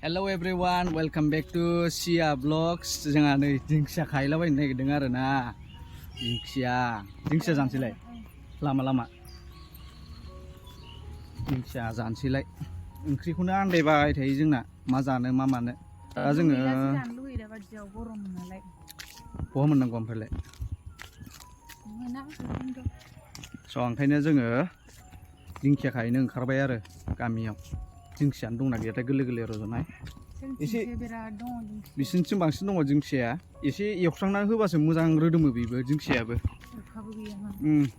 Hello everyone, welcome back to Sia Vlogs. जोंहा नै दिंखिया खाहैलाबायनो नागिरदों आरो ना। दिंखिया जानोसैलाय लामा दिंखिया जानोसैलाय ओंख्रिखौनो आन्दायबाय थायो जोंना मा जानो मा मानो दा जोङो बहा मोननांगौ ओमफ्रायलाय स' ओंखायनो जोङो दिंखिया खाहैनो ओंखारबाय आरो गामियाव दिंखियानो दंना गैयाथाय गोरलै रज'नाय एसे बिसिनिथिं बांसिन दङ दिंखियाया एसे एवस्रांना होबासो मोजां रोदोमो बेबो दिंखियायाबो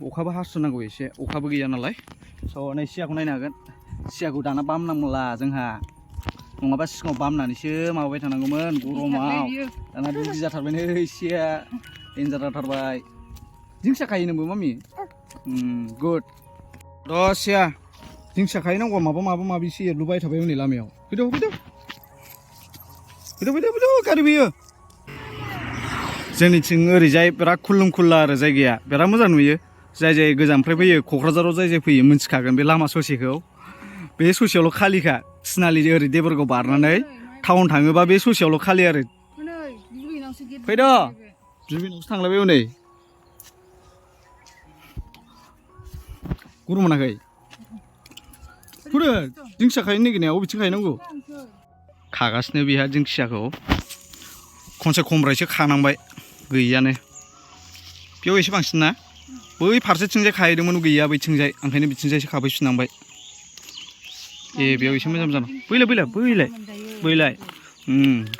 अखाबो हासुनांगौ एसे अखाबो गैया नालाय स' नै सियाखौ नायनो हागोन सियाखौ दाना बामनांला जोंहा नङाबा सिगाङाव बामनानैसो माबाबाय थानांगौमोन गरमाव दाना दुरजि जाथारबाय नै सिया डेन्जार जाथारबाय दिंखिया खायो नोंबो मामि गुड र' सिया दिंखिया खाहैनांगौ माबा माबिसो एरलुबाय थाबाय हनै लामायाव फैदो गारि फैयो जोंनिथिं ओरैजाय बिराद खुलुम खुल्ला आरो जायगाया बिराद मोजां नुयो जाय गोजाननिफ्राय फैयो क'क्राझाराव जाय फैयो मिन्थिखागोन बे लामा ससेखौ बे ससेयावल' खालिखा थिनालि ओरै देबोरगाव बारनानै टाउन थाङोबा बे ससेयावल' खालि आरो फैदो जुबिनावसो थांलायबाय हनै गरम मोनाखै फुरो दिंखिया खाहैनो नागिरनाया बबेथिं खाहैनांगौ खागासिनो बेहा दिंखियाखौ खनसे खमब्रैसो खानांबाय गैयानो बेयाव एसे बांसिन ना बै फारसेथिंजाय खाहैदोंमोन गैया बैथिंजाय ओंखायनो बिथिंजायसो खाफैफिननांबाय ए बेयाव एसे मोजां बैलाय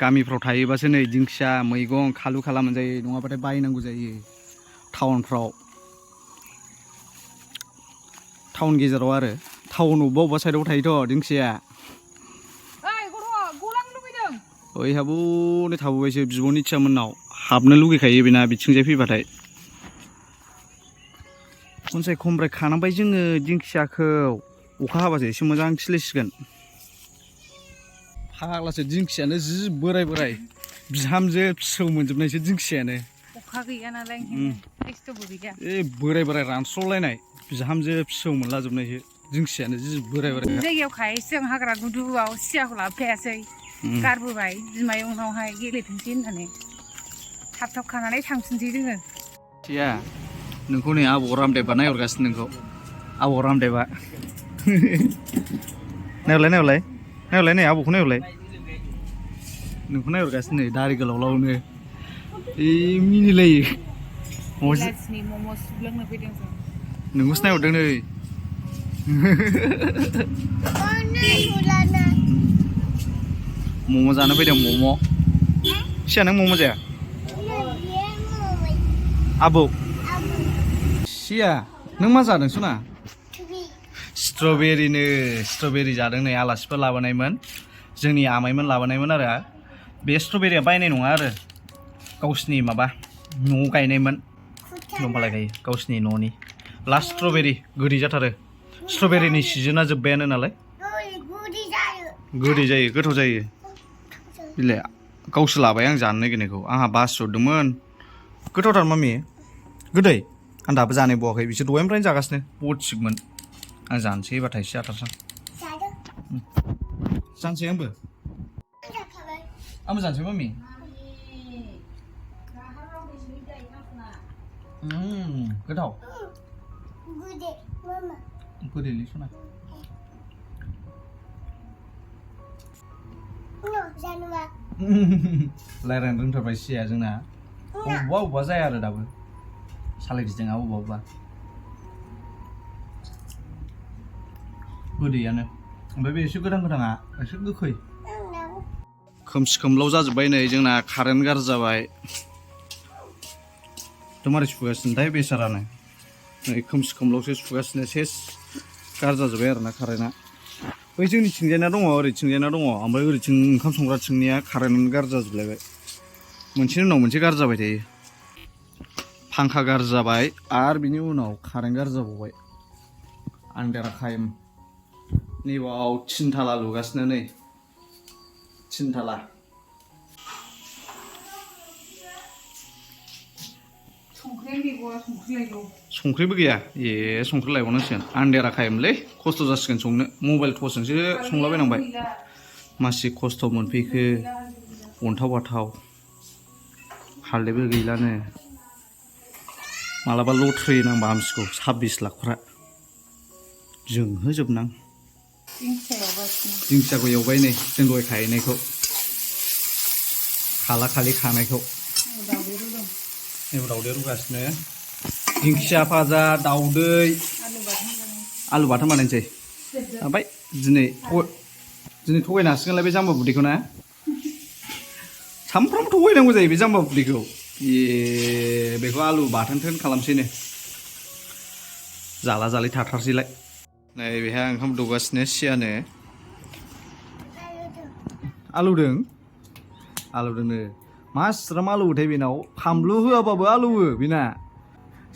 गामिफ्राव थायोबासो नै दिंखिया मैगं खालु खाला मोनजायो नङाबाथाय बायनांगौ जायो टाउन गेजेराव आरो टाउन अबेबा साइडआव थायोथ' दिंखिया ओइहाबो नै थाबोबायसो बिब'नि थियामोननाव हाबनो लुगैखायो बेना बिथिंजाय फैबाथाय खनसे खमब्रै खानांबाय जोङो दिंखियाखौ अखा हाबासो एसे मोजां खिलिसिगोन फाग्लासो दिंखियानो जि बोराय बिहामजो फिसौ मोनजोबनायसो दिंखियानो अखा गैया नालाय बोराय रानस्र'लायनाय बिहामजो फिसौ मोनलाजोबनायसो दिंखियानो जि बोराय जायगायाव खाहैसै जों हाग्रा गुदुआव सियाखौ लाबोफायासै गारबोबाय बिमायंनावहाय गेलेथोंसै होननानै थाब खानानै थांफिनसै जोङो सिया नोंखौ नै आबौ रामदेबा नायहरगासिनो नोंखौ आबौ रामदेबा नायहरलाय नै आबौखौ नायहरलाय नोंखौ नायहरगासिनो नै दारि गोलावनो मिनिलायो नोंखौसो नायहरदों नै मम' जानो फैदों मम' सिया नों मम' जाया आबौ सिया नों मा जादों सना स्ट्रबेरि जादों नै आलासिफोर लाबोनायमोन जोंनि आमाइमोन लाबोनायमोन आरो बे स्ट्रबेरिया बायनाय नङा आरो गावसिनि माबा न'आव गायनायमोन दंफालाय गायो गावसिनि न'नि लास्ट स्ट्रबेरि गोदै जाथारो स्ट्रबेरिनि सिजोना जोब्बायानो नालाय गोदै जायो गोथाव जायो बिलाय गावसो लाबाय आं जानो नागिरनायखौ आंहा बासिहरदोंमोन गोथावथार मामि गोदै आं दाबो जानाय बावाखै बिसोर दहायनिफ्रायनो जागासिनो बहुद थिगमोन आं जानोसै एबार थाइसे जाथारसां जानोसै आंबो जानोसै मामि गोथाव गोदैलै सना रायज्लायनो रोंथारबाय सिया जोंना अबेबा जाया आरो दाबो सालायगिदिङा अबेबा गोदैयानो ओमफ्राय बे एसे गोदाना एसे गोखै खोमसि खोमलाव जाजोब्बाय नै जोंना कारेन्ट गाज्रि जाबाय मारै सुगासिनोथाय बेसारानो नै खोमसि खोमलावसो सुगासिनो सेस गाज्रि जाजोब्बाय आरोना कारेन्टआ बै जोंनिथिंजायना दङ ओरैथिंजायना दङ ओमफ्राय ओरैथिं ओंखाम संग्रा थिंनिया कारेन्ट गाज्रि जाजोबलायबाय मोनसेनि उनाव मोनसे गाज्रि जाबाय थायो फांखा गाज्रि जाबाय आरो बिनि उनाव कारेन्ट गाज्रि जाबावबाय आन्दाराखायम नैबाव थिनथाला लुगासिनो नै थिनथाला संख्रिबो गैया ए संख्रि लायबावनांसिगोन आन्दाराखायमलै खस्थ' जासिगोन संनो मबाइल टर्चजोंसो संलाबायनांबाय मासि खस्थ' मोनफैखो अन्थाव बाथाव हालदैबो गैलानो मालाबा लट्रि नांबा हामसिगौ 26 लाखफ्रा जोंहोजोबनां दिंखियाखौ एवबाय नै जों दहाय खाहैनायखौ खाला खालि खानायखौ दावदै रुगासिनो दिंखिया भाजा दावदै आलु बाथोन बानायनोसै ओमफ्राय दिनै थगायनो हासिगोनलाय बे जाम्बा बुदैखौ ना सामफ्रामबो थगायनांगौ जायो बे जाम्बा बुदैखौ बेखौ आलु बाथोन खालामसैनो जाला जालि थाथारसैलाय नै बेहा ओंखाम दौगासिनो सियानो आलौदोंनो मास्राम आलौथाय बेनाव फानलु होआबाबो आलौवो बेना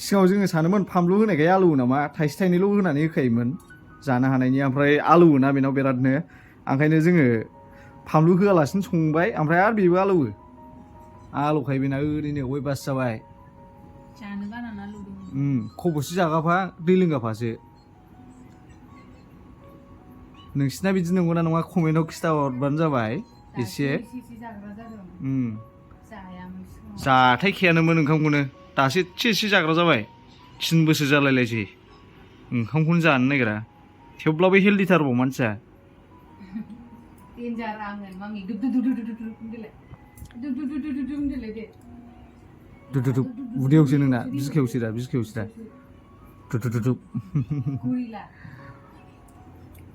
सिगाङाव जोङो सानोमोन फानलु होनायखाय आलौवो नामा थाइसे थाइनैल' होनानै होखायोमोन जानो हानायनि ओमफ्राय आलौवोना बेनाव बिरादनो ओंखायनो जोङो फानलु होआलासिनो संबाय ओमफ्राय आरो बेबो आलौखायो बेना ओरैनो अयबास जाबाय जानो बानाना आलौदों खब'से जागाफा दै लोंगाफासो नोंसिना बिदि नंगौना नङा कमेन्टआव खिथाहरबानो जाबाय एसे जाथायखायानोमोन ओंखामखौनो दासो एसे जाग्रा जाबाय 3 बोसोर जालायलायसै ओंखामखौनो जानो नागिरा थेवब्लाबो हेल्दिथारबाव मानसिया उदैयावसो नोंना बिखायावसो दा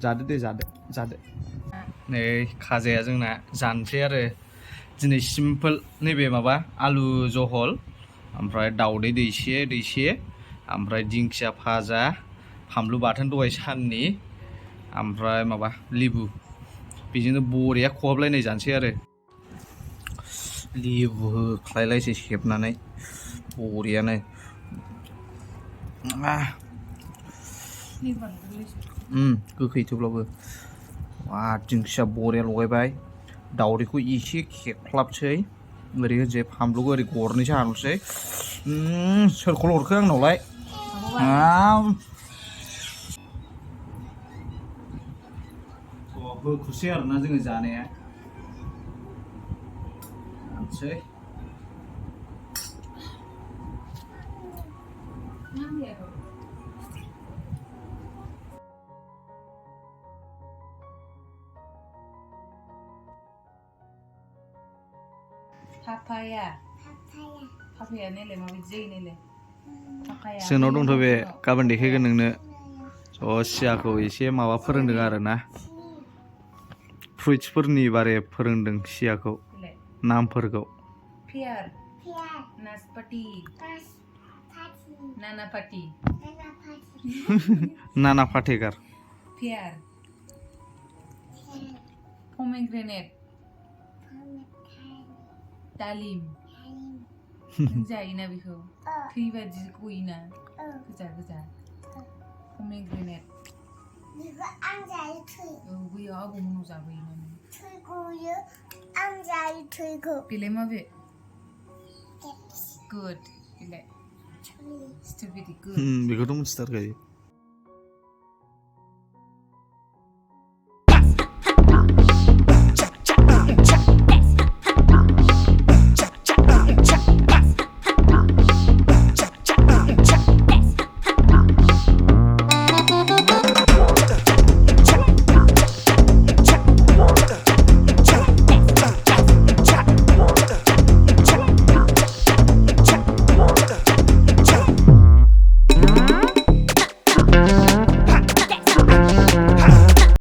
जादो दे जादो नै खाजाया जोंना जानोसै आरो दिनै सिम्पोल नैबे माबा आलु जहल ओमफ्राय दावदै दैसे ओमफ्राय दिंखिया भाजा फानलु बाथोन दहाय साननि ओमफ्राय माबा लेबु बेजोंनो बरिया खहाबलायनाय जानोसै आरो लेबु होख्लायलायसै सेबनानै बरियानो गोखै थेवब्लाबो दिंखिया बरिया लगायबाय दावदैखौ एसे खेख्लाबसै ओरै होनोसै फानलुखौ ओरै गरनैसो हानोसै सोरखौल' हरखो आंनावलाय होखुसै आरोना जोङो जानाया जानोसै पापाया नेले माबायदि जायो नेले जोंनाव दंथ' बे गाबोन देखायगोन नोंनो सियाखौ एसे माबा फोरोंदों आरोना फ्रुइट्सफोरनि बारे फोरोंदों सियाखौ नामफोरखौ नासपति नानापाति नाना पाटेकार पेयार पमेग्रेनेट दालिम नों जायोना बेखौ थै बादि गयोना गोजा पमेग्रेनेट आं जायो थै बैयाव आबौमोनाव जाबोयोना नों थै गयो आं जायो थैखौ बेलाय माबे गुड बेलाय स्ट्रबेरि गुड बेखौथ' मिथिथारखायो